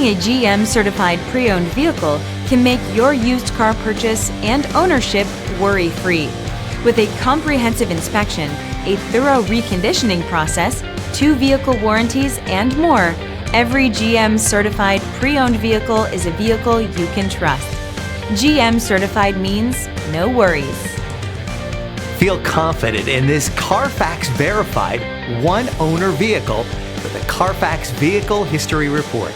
Having a GM certified pre-owned vehicle can make your used car purchase and ownership worry-free. With a comprehensive inspection, a thorough reconditioning process, 2 vehicle warranties, and more, every GM certified pre-owned vehicle is a vehicle you can trust. GM certified means no worries. Feel confident in this Carfax verified one-owner vehicle with a Carfax Vehicle History Report.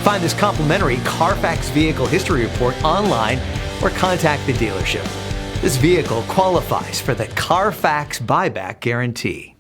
Find this complimentary Carfax Vehicle History Report online or contact the dealership. This vehicle qualifies for the Carfax Buyback Guarantee.